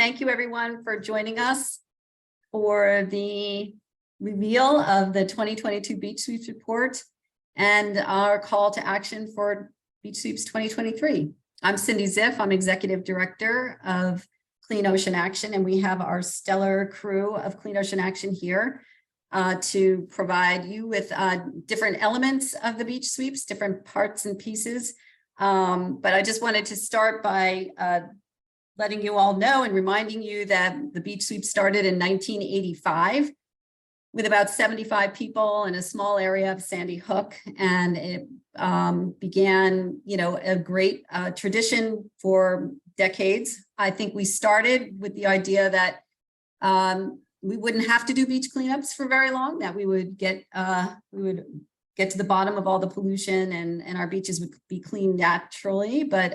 Thank you everyone for joining us for the reveal of the 2022 Beach Sweeps report and our call to action for Beach Sweeps 2023. I'm Cindy Ziff. I'm Executive Director of Clean Ocean Action, and we have our stellar crew of Clean Ocean Action here to provide you with different elements of the beach sweeps, different parts and pieces. But I just wanted to start by letting you all know and reminding you that the beach sweep started in 1985 with about 75 people in a small area of Sandy Hook, and it began, a great tradition for decades. I think we started with the idea that we wouldn't have to do beach cleanups for very long, that we would get to the bottom of all the pollution and our beaches would be clean naturally. But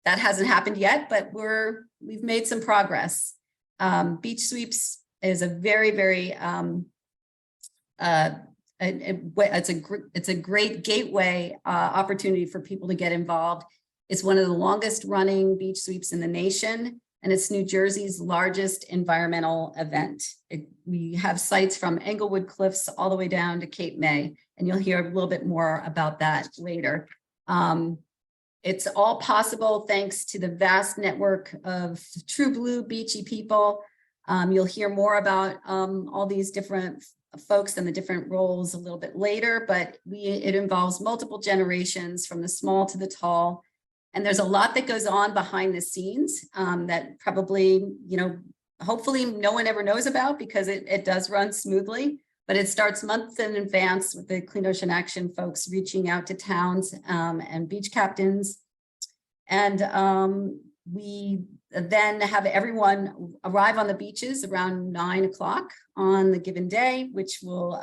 that hasn't happened yet, but we've made some progress. Beach sweeps is a very, very it's a great gateway opportunity for people to get involved. It's one of the longest running beach sweeps in the nation, and it's New Jersey's largest environmental event. We have sites from Englewood Cliffs all the way down to Cape May, and you'll hear a little bit more about that later. It's all possible thanks to the vast network of true blue beachy people. You'll hear more about all these different folks and the different roles a little bit later, but it involves multiple generations from the small to the tall. And there's a lot that goes on behind the scenes that probably, hopefully no one ever knows about because it does run smoothly, but it starts months in advance with the Clean Ocean Action folks reaching out to towns and beach captains. And we then have everyone arrive on the beaches around 9 o'clock on the given day, which we'll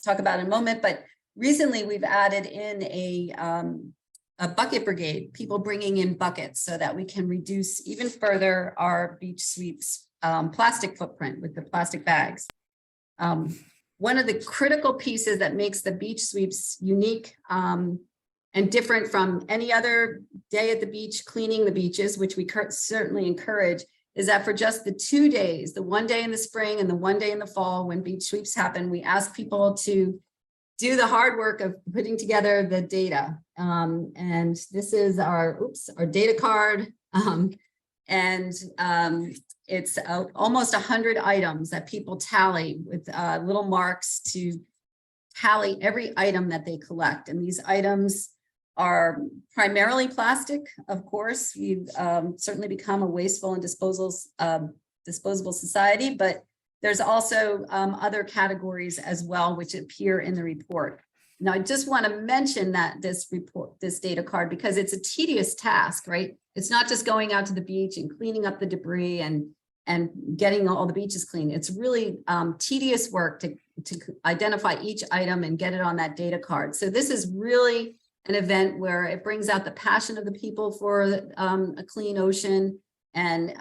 talk about in a moment. But recently we've added in a bucket brigade, people bringing in buckets so that we can reduce even further our beach sweeps plastic footprint with the plastic bags. One of the critical pieces that makes the beach sweeps unique and different from any other day at the beach, cleaning the beaches, which we certainly encourage, is that for just the 2 days, the one day in the spring and the one day in the fall when beach sweeps happen, we ask people to do the hard work of putting together the data. And this is our data card. It's almost 100 items that people tally with little marks to tally every item that they collect. And these items are primarily plastic, of course. We've certainly become a wasteful and disposable society, but there's also other categories as well, which appear in the report. Now, I just want to mention that this data card, because it's a tedious task, right? It's not just going out to the beach and cleaning up the debris and getting all the beaches clean. It's really tedious work to identify each item and get it on that data card. So this is really an event where it brings out the passion of the people for a clean ocean, and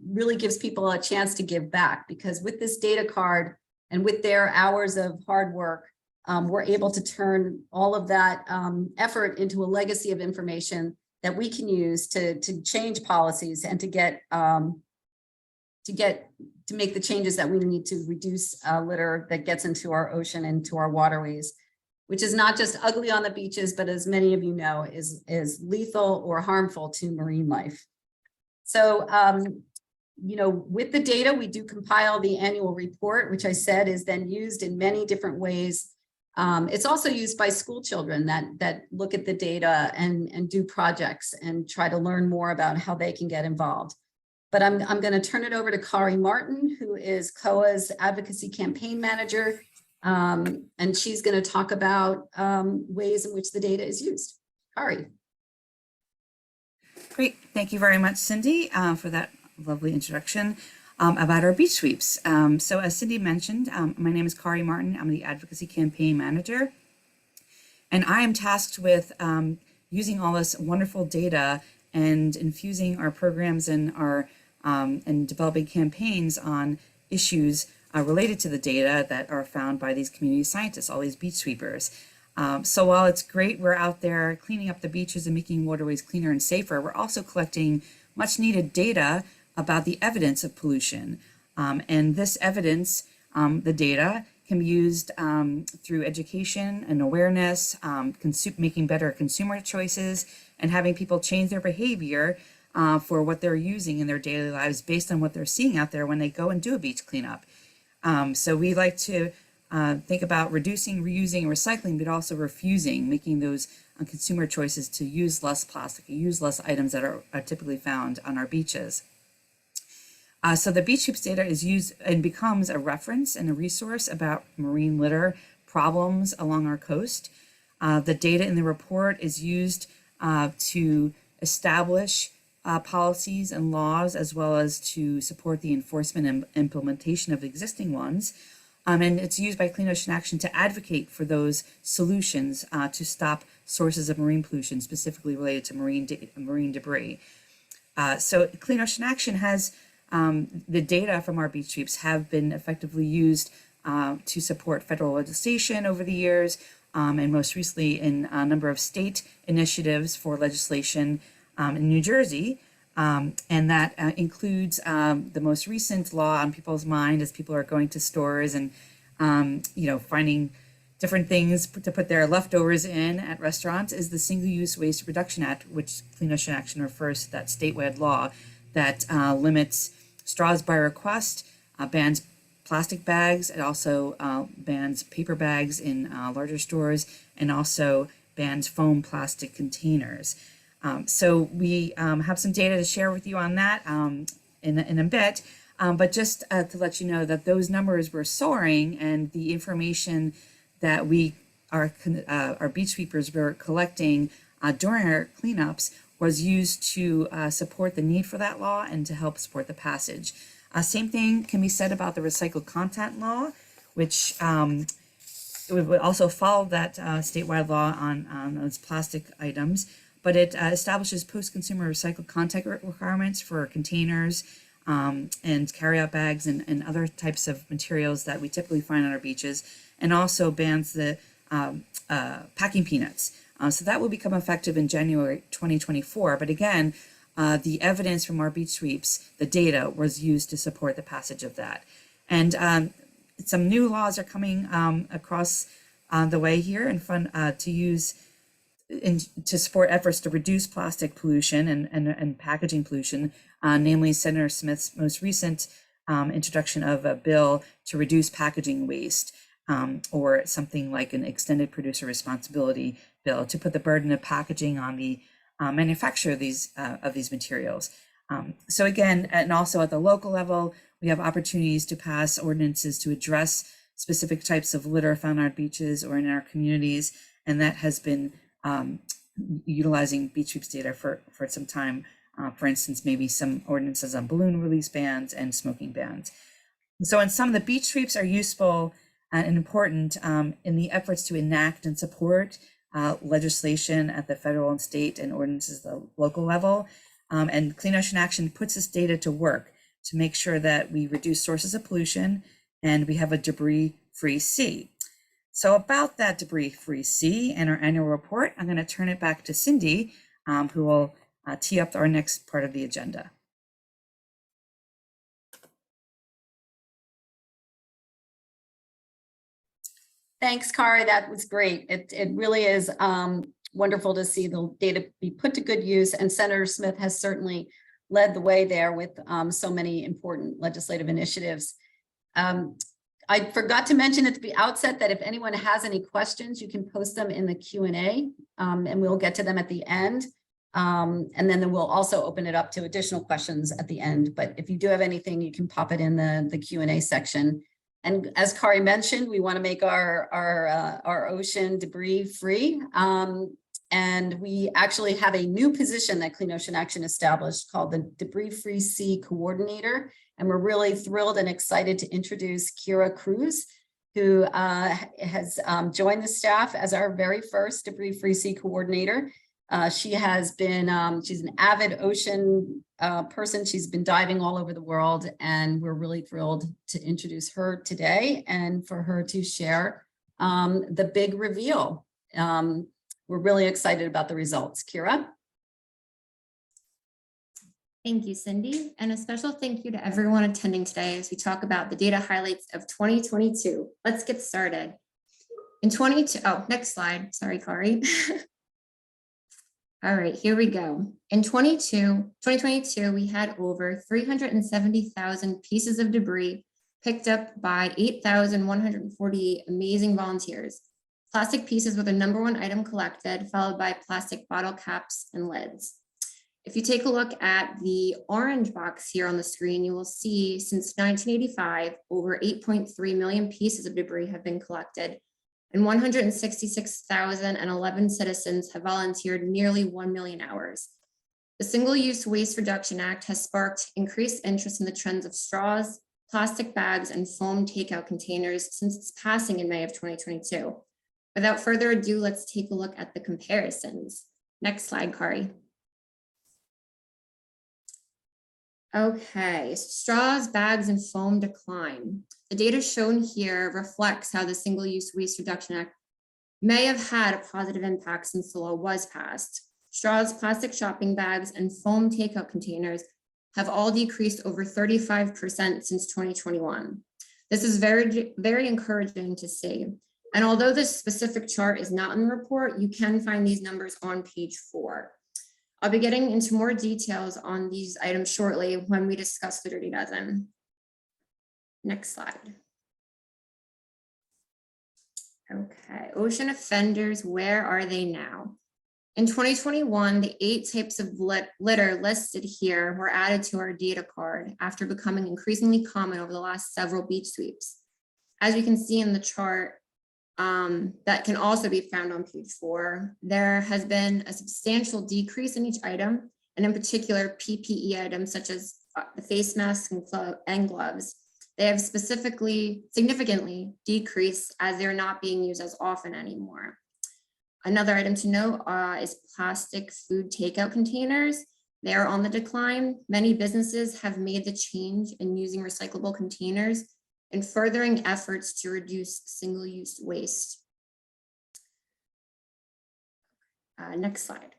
really gives people a chance to give back, because with this data card and with their hours of hard work, we're able to turn all of that effort into a legacy of information that we can use to change policies and to make the changes that we need to reduce litter that gets into our ocean and to our waterways, which is not just ugly on the beaches, but as many of you know, is lethal or harmful to marine life. So, with the data, we do compile the annual report, which I said is then used in many different ways. It's also used by school children that look at the data and do projects and try to learn more about how they can get involved. But I'm going to turn it over to Kari Martin, who is COA's advocacy campaign manager, and she's going to talk about ways in which the data is used. Kari. Great. Thank you very much, Cindy, for that lovely introduction about our beach sweeps. So as Cindy mentioned, my name is Kari Martin. I'm the Advocacy Campaign Manager, and I am tasked with using all this wonderful data and infusing our programs and and developing campaigns on issues related to the data that are found by these community scientists, all these beach sweepers. So while it's great we're out there cleaning up the beaches and making waterways cleaner and safer, we're also collecting much needed data about the evidence of pollution. And this evidence, the data, can be used through education and awareness, making better consumer choices, and having people change their behavior for what they're using in their daily lives based on what they're seeing out there when they go and do a beach cleanup. So we like to think about reducing, reusing, recycling, but also refusing, making those consumer choices to use less plastic, use less items that are typically found on our beaches. So the beach sweeps data is used and becomes a reference and a resource about marine litter problems along our coast. The data in the report is used to establish policies and laws, as well as to support the enforcement and implementation of existing ones. And it's used by Clean Ocean Action to advocate for those solutions to stop sources of marine pollution, specifically related to marine debris. So Clean Ocean Action has the data from our beach sweeps have been effectively used to support federal legislation over the years, and most recently in a number of state initiatives for legislation in New Jersey. And that includes the most recent law on people's mind as people are going to stores and, finding different things to put their leftovers in at restaurants, is the Single-Use Waste Reduction Act, which Clean Ocean Action refers to that statewide law that limits straws by request, bans plastic bags. It also bans paper bags in larger stores, and also bans foam plastic containers. So we have some data to share with you on that in a bit, but just to let you know that those numbers were soaring, and the information that our beach sweepers were collecting during our cleanups was used to support the need for that law and to help support the passage. Same thing can be said about the recycled content law, which would also follow that statewide law on those plastic items, but it establishes post-consumer recycled content requirements for containers and carryout bags and other types of materials that we typically find on our beaches, and also bans the packing peanuts. So that will become effective in January 2024. But again, the evidence from our beach sweeps, the data, was used to support the passage of that. And some new laws are coming across the way here to use to support efforts to reduce plastic pollution and packaging pollution, namely Senator Smith's most recent introduction of a bill to reduce packaging waste, or something like an extended producer responsibility bill to put the burden of packaging on the manufacturer of these materials. So again, and also at the local level, we have opportunities to pass ordinances to address specific types of litter found on our beaches or in our communities, and that has been utilizing beach sweeps data for some time. For instance, maybe some ordinances on balloon release bans and smoking bans. So in some of the beach sweeps are useful and important in the efforts to enact and support legislation at the federal and state and ordinances at the local level. And Clean Ocean Action puts this data to work to make sure that we reduce sources of pollution and we have a debris-free sea. So about that debris-free sea and our annual report, I'm going to turn it back to Cindy, who will tee up our next part of the agenda. Thanks, Kari. That was great. It really is wonderful to see the data be put to good use, and Senator Smith has certainly led the way there with so many important legislative initiatives. I forgot to mention at the outset that if anyone has any questions, you can post them in the Q&A, and we'll get to them at the end. And then we'll also open it up to additional questions at the end. But if you do have anything, you can pop it in the Q&A section. And as Kari mentioned, we want to make our ocean debris free. And we actually have a new position that Clean Ocean Action established called the Debris Free Sea Coordinator. And we're really thrilled and excited to introduce Kira Cruz, who has joined the staff as our very first Debris Free Sea Coordinator. She has been, she's an avid ocean person. She's been diving all over the world, and we're really thrilled to introduce her today and for her to share the big reveal. We're really excited about the results. Kira? Thank you, Cindy. And a special thank you to everyone attending today as we talk about the data highlights of 2022. Let's get started. In 22, oh, next slide. Sorry, Kari. All right, here we go. In 2022, we had over 370,000 pieces of debris picked up by 8,148 amazing volunteers. Plastic pieces were the #1 item collected, followed by plastic bottle caps and lids. If you take a look at the orange box here on the screen, you will see since 1985, over 8.3 million pieces of debris have been collected, and 166,011 citizens have volunteered nearly 1 million hours. The Single-Use Waste Reduction Act has sparked increased interest in the trends of straws, plastic bags, and foam takeout containers since its passing in May of 2022. Without further ado, let's take a look at the comparisons. Next slide, Kari. Okay, straws, bags, and foam decline. The data shown here reflects how the Single-Use Waste Reduction Act may have had a positive impact since the law was passed. Straws, plastic shopping bags, and foam takeout containers have all decreased over 35% since 2021. This is very, very encouraging to see. And although this specific chart is not in the report, you can find these numbers on page 4. I'll be getting into more details on these items shortly when we discuss the Dirty Dozen. Next slide. Okay, ocean offenders, where are they now? In 2021, the 8 types of litter listed here were added to our data card after becoming increasingly common over the last several beach sweeps. As you can see in the chart, that can also be found on page 4. There has been a substantial decrease in each item, and in particular PPE items such as the face masks and gloves. They have significantly decreased as they're not being used as often anymore. Another item to note is plastic food takeout containers. They are on the decline. Many businesses have made the change in using recyclable containers and furthering efforts to reduce single-use waste. Next slide.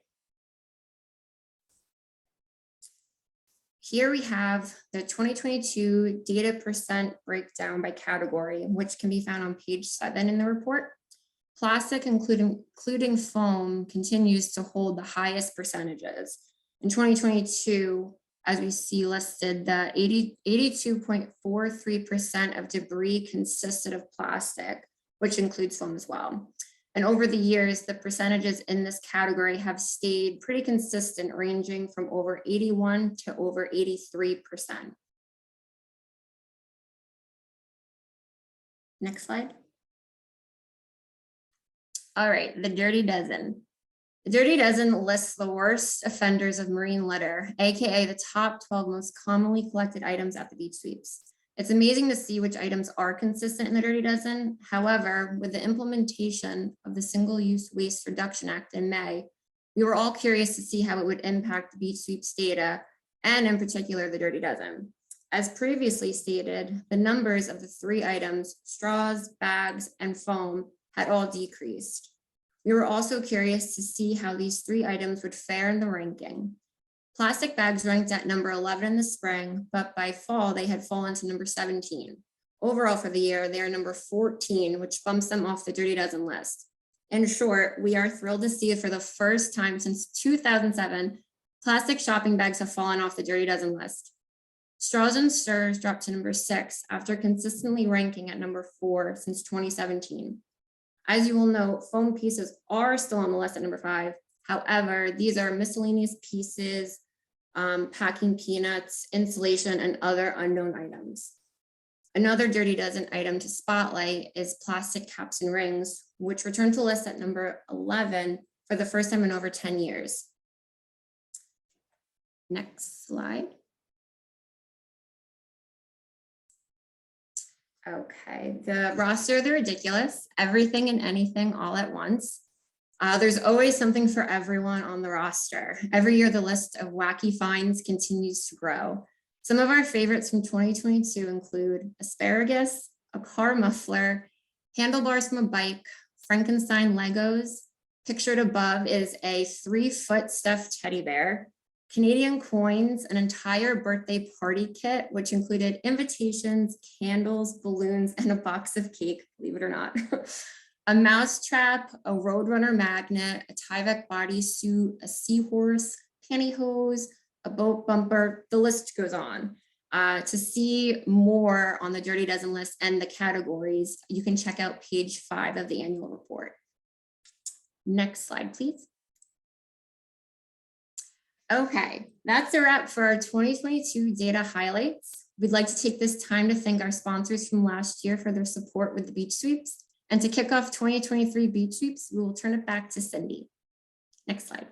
Here we have the 2022 data percent breakdown by category, which can be found on page 7 in the report. Plastic, including foam, continues to hold the highest percentages. In 2022, as we see listed, the 82.43% of debris consisted of plastic, which includes foam as well. And over the years, the percentages in this category have stayed pretty consistent, ranging from over 81 to over 83%. Next slide. All right, the Dirty Dozen. The Dirty Dozen lists the worst offenders of marine litter, AKA the top 12 most commonly collected items at the beach sweeps. It's amazing to see which items are consistent in the Dirty Dozen. However, with the implementation of the Single-Use Waste Reduction Act in May, we were all curious to see how it would impact the beach sweeps data, and in particular, the Dirty Dozen. As previously stated, the numbers of the 3 items, straws, bags, and foam, had all decreased. We were also curious to see how these 3 items would fare in the ranking. Plastic bags ranked at number 11 in the spring, but by fall, they had fallen to number 17. Overall for the year, they are number 14, which bumps them off the Dirty Dozen list. In short, we are thrilled to see for the first time since 2007, plastic shopping bags have fallen off the Dirty Dozen list. Straws and stirs dropped to number 6 after consistently ranking at number 4 since 2017. As you will note, foam pieces are still on the list at number 5. However, these are miscellaneous pieces, packing peanuts, insulation, and other unknown items. Another Dirty Dozen item to spotlight is plastic caps and rings, which returned to the list at number 11 for the first time in over 10 years. Next slide. Okay, the roster, they're ridiculous. Everything and anything all at once. There's always something for everyone on the roster. Every year, the list of wacky finds continues to grow. Some of our favorites from 2022 include asparagus, a car muffler, handlebars from a bike, Frankenstein Legos. Pictured above is a 3-foot stuffed teddy bear, Canadian coins, an entire birthday party kit, which included invitations, candles, balloons, and a box of cake, believe it or not. A mouse trap, a Roadrunner magnet, a Tyvek bodysuit, a seahorse, pantyhose, a boat bumper, the list goes on. To see more on the Dirty Dozen list and the categories, you can check out page 5 of the annual report. Next slide, please. Okay, that's a wrap for our 2022 data highlights. We'd like to take this time to thank our sponsors from last year for their support with the beach sweeps. And to kick off 2023 beach sweeps, we will turn it back to Cindy. Next slide.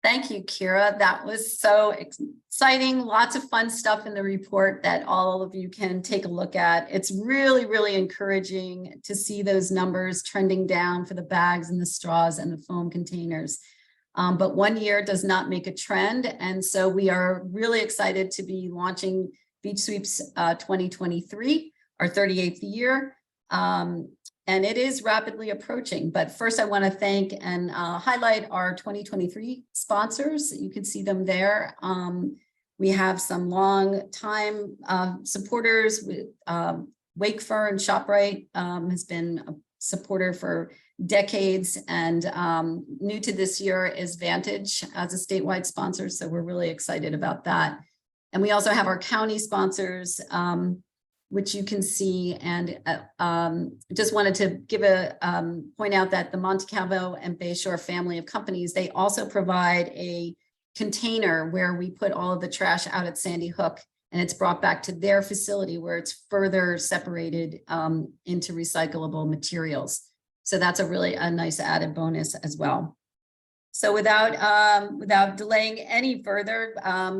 Thank you, Kira. That was so exciting. Lots of fun stuff in the report that all of you can take a look at. It's really, really encouraging to see those numbers trending down for the bags and the straws and the foam containers. But 1 year does not make a trend. And so we are really excited to be launching Beach Sweeps 2023, our 38th year. And it is rapidly approaching. But first, I want to thank and highlight our 2023 sponsors. You can see them there. We have some long time supporters. With Wakefern ShopRite has been a supporter for decades, and new to this year is Vantage as a statewide sponsor. So we're really excited about that. And we also have our county sponsors, which you can see, and just wanted to give a point out that the Monte Calvo and Bayshore family of companies, they also provide a container where we put all of the trash out at Sandy Hook, and it's brought back to their facility where it's further separated into recyclable materials. So that's a nice added bonus as well. So without delaying any further,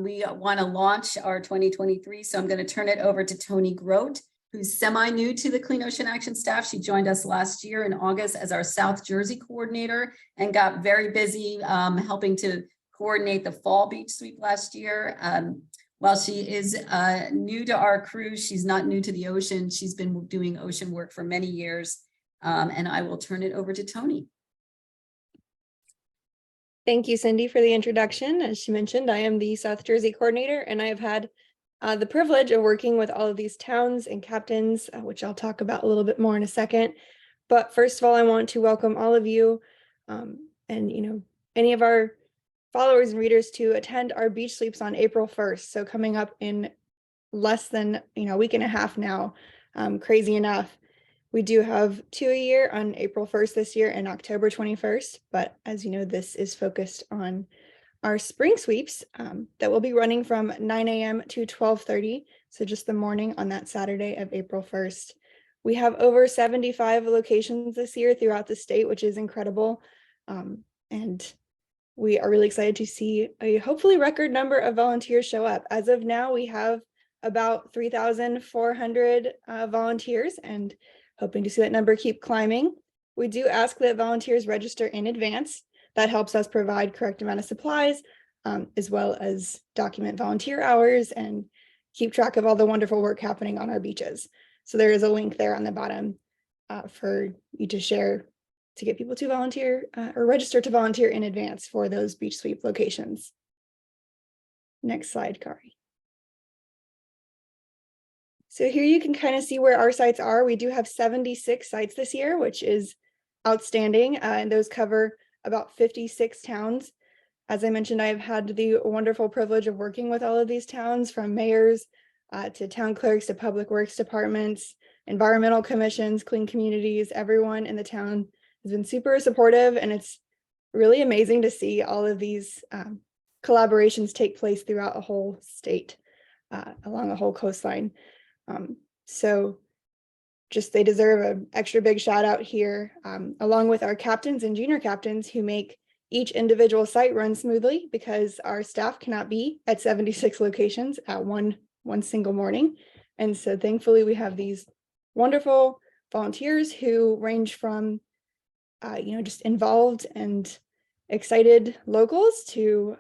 we want to launch our 2023. So I'm going to turn it over to Tony Grote, who's semi-new to the Clean Ocean Action staff. She joined us last year in August as our South Jersey coordinator and got very busy helping to coordinate the fall beach sweep last year. While she is new to our crew, she's not new to the ocean. She's been doing ocean work for many years. And I will turn it over to Tony. Thank you, Cindy, for the introduction. As she mentioned, I am the South Jersey coordinator, and I have had the privilege of working with all of these towns and captains, which I'll talk about a little bit more in a second. But first of all, I want to welcome all of you and any of our followers and readers to attend our beach sweeps on April 1st. So coming up in less than a week and a half now, crazy enough. We do have 2 a year on April 1st this year and October 21st, but as you know, this is focused on our spring sweeps that will be running from 9 a.m. to 12:30, so just the morning on that Saturday of April 1st. We have over 75 locations this year throughout the state, which is incredible, and we are really excited to see a hopefully record number of volunteers show up. As of now, we have about 3,400 volunteers, and hoping to see that number keep climbing. We do ask that volunteers register in advance. That helps us provide correct amount of supplies, as well as document volunteer hours and keep track of all the wonderful work happening on our beaches. So there is a link there on the bottom for you to share to get people to volunteer or register to volunteer in advance for those beach sweep locations. Next slide, Kari. So here you can kind of see where our sites are. We do have 76 sites this year, which is outstanding, and those cover about 56 towns. As I mentioned, I've had the wonderful privilege of working with all of these towns, from mayors to town clerks to public works departments, environmental commissions, clean communities. Everyone in the town has been super supportive, and it's really amazing to see all of these collaborations take place throughout a whole state, along a whole coastline. So just they deserve an extra big shout out here, along with our captains and junior captains who make each individual site run smoothly, because our staff cannot be at 76 locations at one single morning. And so thankfully we have these wonderful volunteers who range from just involved and excited locals to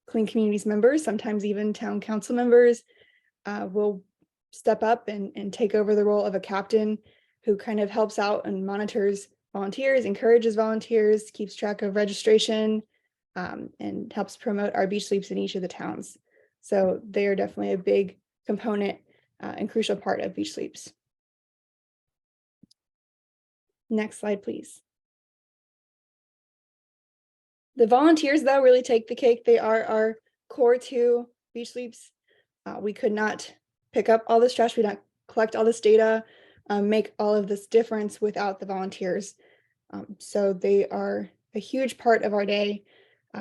Clean Communities members. Sometimes even town council members will step up and take over the role of a captain who kind of helps out and monitors volunteers, encourages volunteers, keeps track of registration, and helps promote our beach sweeps in each of the towns. So they are definitely a big component and crucial part of beach sweeps. Next slide, please. The volunteers, though, really take the cake. They are our core to beach sweeps. We could not pick up all this trash, we not collect all this data, make all of this difference without the volunteers. So they are a huge part of our day.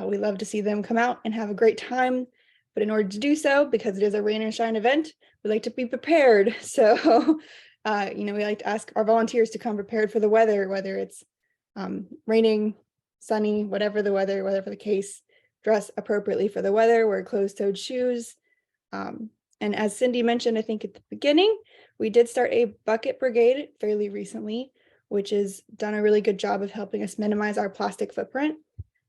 We love to see them come out and have a great time. But in order to do so, because it is a rain and shine event, we like to be prepared. So, we like to ask our volunteers to come prepared for the weather, whether it's raining, sunny, whatever the weather, whatever the case, dress appropriately for the weather, wear closed-toed shoes. And as Cindy mentioned, I think at the beginning, we did start a bucket brigade fairly recently, which has done a really good job of helping us minimize our plastic footprint.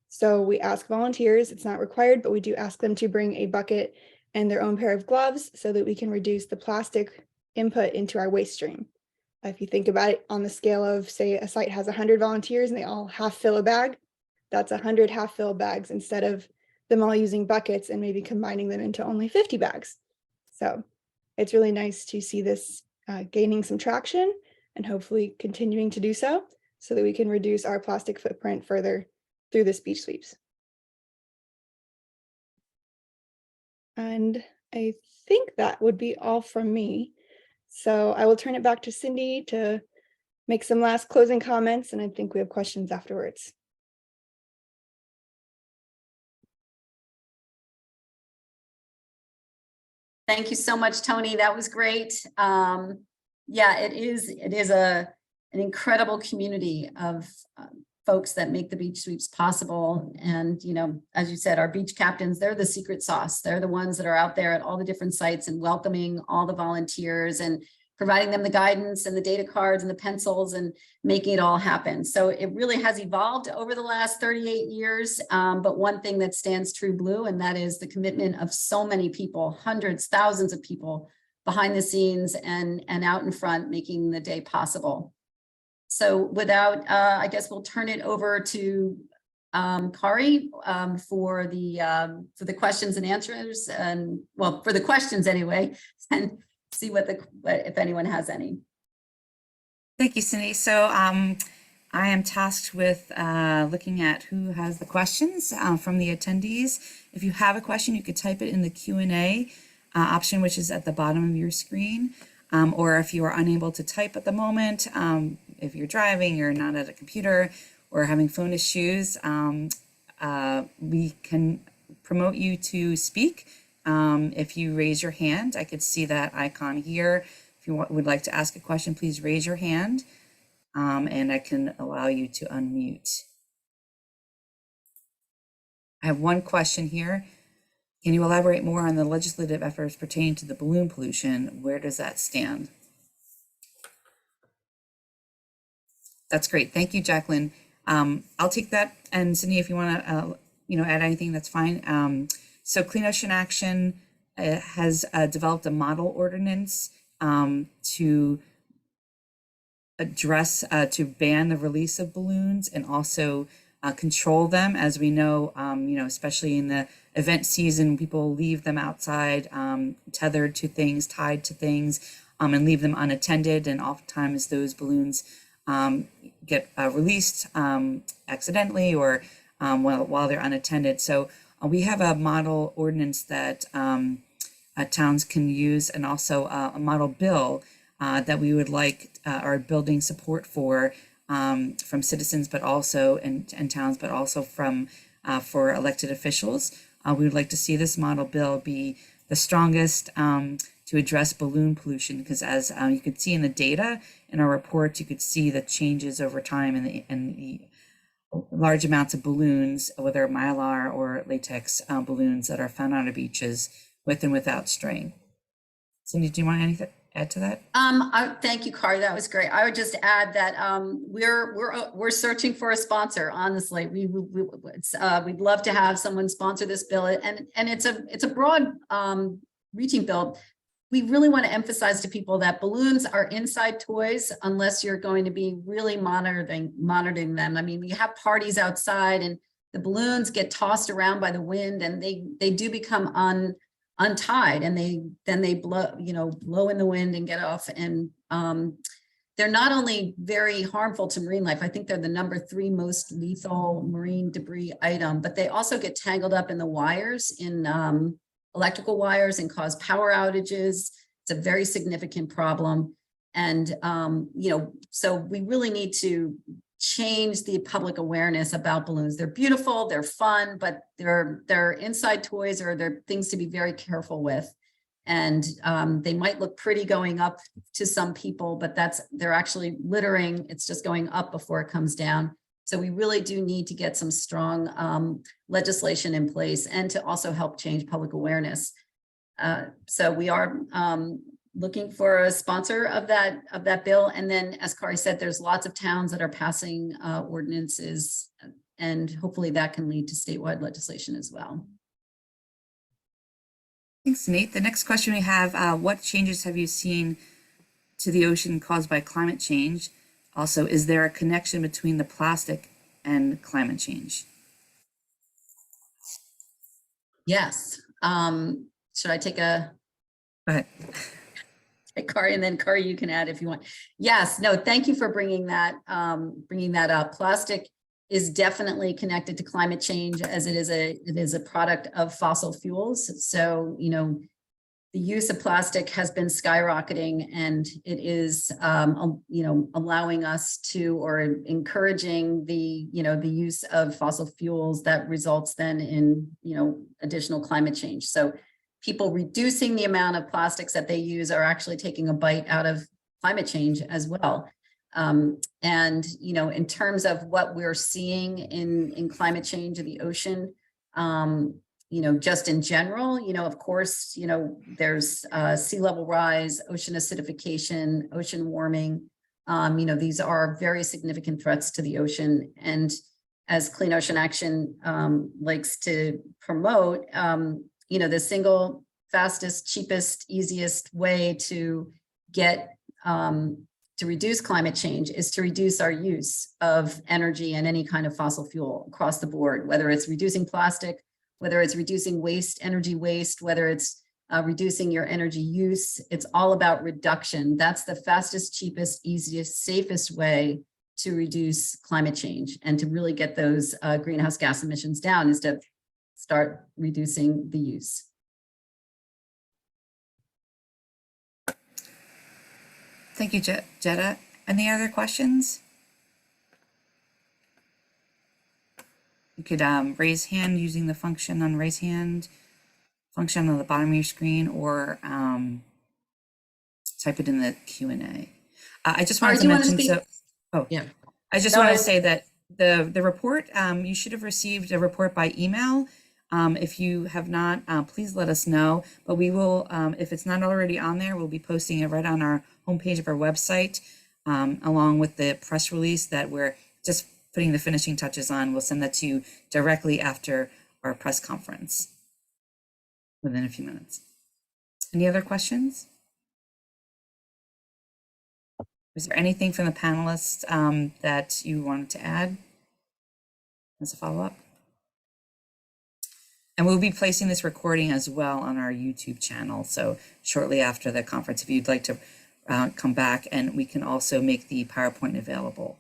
So we ask volunteers, it's not required, but we do ask them to bring a bucket and their own pair of gloves so that we can reduce the plastic input into our waste stream. If you think about it on the scale of, say, a site has 100 volunteers and they all half fill a bag, that's 100 half fill bags instead of them all using buckets and maybe combining them into only 50 bags. So it's really nice to see this gaining some traction and hopefully continuing to do so that we can reduce our plastic footprint further through this beach sweeps. And I think that would be all from me. So I will turn it back to Cindy to make some last closing comments, and I think we have questions afterwards. Thank you so much, Tony. That was great. Yeah, it is an incredible community of folks that make the beach sweeps possible. And, as you said, our beach captains, they're the secret sauce. They're the ones that are out there at all the different sites and welcoming all the volunteers and providing them the guidance and the data cards and the pencils and making it all happen. So it really has evolved over the last 38 years. But one thing that stands true blue, and that is the commitment of so many people, hundreds, thousands of people behind the scenes and out in front, making the day possible. So without, I guess we'll turn it over to Kari for the questions and answers, and well, for the questions anyway, and see if anyone has any. Thank you, Cindy. So I am tasked with looking at who has the questions from the attendees. If you have a question, you could type it in the Q&A option, which is at the bottom of your screen. Or if you are unable to type at the moment, if you're driving, you're not at a computer, or having phone issues, we can promote you to speak. If you raise your hand, I could see that icon here. If you would like to ask a question, please raise your hand, and I can allow you to unmute. I have one question here. Can you elaborate more on the legislative efforts pertaining to the balloon pollution? Where does that stand? That's great. Thank you, Jacqueline. I'll take that. And Cindy, if you want to, add anything, that's fine. So Clean Ocean Action has developed a model ordinance to address, to ban the release of balloons and also control them. As we know, especially in the event season, people leave them outside, tethered to things, tied to things, and leave them unattended. And oftentimes those balloons get released accidentally or while they're unattended. So we have a model ordinance that towns can use, and also a model bill that we would like our building support for from citizens, but also and towns, but also from for elected officials. We would like to see this model bill be the strongest to address balloon pollution, because as you could see in the data in our report, you could see the changes over time in the large amounts of balloons, whether mylar or latex balloons that are found on our beaches with and without string. Cindy, do you want anything add to that? Thank you, Kari. That was great. I would just add that we're searching for a sponsor. Honestly, we'd love to have someone sponsor this bill, and it's a broad reaching bill. we really want to emphasize to people that balloons are inside toys unless you're going to be really monitoring them. I mean, we have parties outside and the balloons get tossed around by the wind and they do become untied and then they blow in the wind and get off. And they're not only very harmful to marine life, I think they're the #3 most lethal marine debris item, but they also get tangled up in the wires, in electrical wires, and cause power outages. It's a very significant problem. And, so we really need to change the public awareness about balloons. They're beautiful, they're fun, but they're inside toys, or they're things to be very careful with. And they might look pretty going up to some people, but they're actually littering. It's just going up before it comes down. So we really do need to get some strong legislation in place and to also help change public awareness. So we are looking for a sponsor of that bill. And then, as Kari said, there's lots of towns that are passing ordinances, and hopefully that can lead to statewide legislation as well. Thanks, Nate. The next question we have, what changes have you seen to the ocean caused by climate change? Also, is there a connection between the plastic and climate change? Yes. Should I take a... Go ahead. Kari, and then Kari, you can add if you want. Yes, no, thank you for bringing that up. Plastic is definitely connected to climate change, as it is a product of fossil fuels. So, the use of plastic has been skyrocketing, and it is, allowing us to, or encouraging the use of fossil fuels that results then in, additional climate change. So people reducing the amount of plastics that they use are actually taking a bite out of climate change as well. And, in terms of what we're seeing in climate change of the ocean, just in general, of course, there's sea level rise, ocean acidification, ocean warming. These are very significant threats to the ocean. And as Clean Ocean Action likes to promote, the single fastest, cheapest, easiest way to get to reduce climate change is to reduce our use of energy and any kind of fossil fuel across the board, whether it's reducing plastic, whether it's reducing energy waste, whether it's reducing your energy use. It's all about reduction. That's the fastest, cheapest, easiest, safest way to reduce climate change and to really get those greenhouse gas emissions down, is to start reducing the use. Thank you, Jetta. Any other questions? You could raise hand using the function on raise hand function on the bottom of your screen, or type it in the Q&A. I just wanted to mention, I just want to say that the report, you should have received a report by email. If you have not, please let us know, but we will, if it's not already on there, we'll be posting it right on our homepage of our website, along with the press release that we're just putting the finishing touches on. We'll send that to you directly after our press conference within a few minutes. Any other questions? Was there anything from the panelists that you wanted to add as a follow-up? And we'll be placing this recording as well on our YouTube channel. So shortly after the conference, if you'd like to come back, and we can also make the PowerPoint available.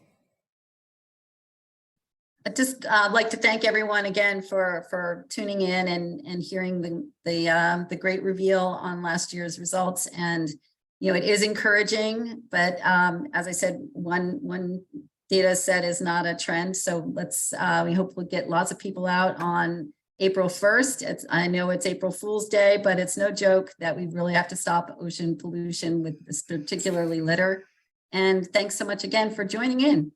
I'd just like to thank everyone again for tuning in and hearing the great reveal on last year's results. And it is encouraging, but as I said, one data set is not a trend. So we hope we'll get lots of people out on April 1st. I know it's April Fool's Day, but it's no joke that we really have to stop ocean pollution with this, particularly litter. And thanks so much again for joining in.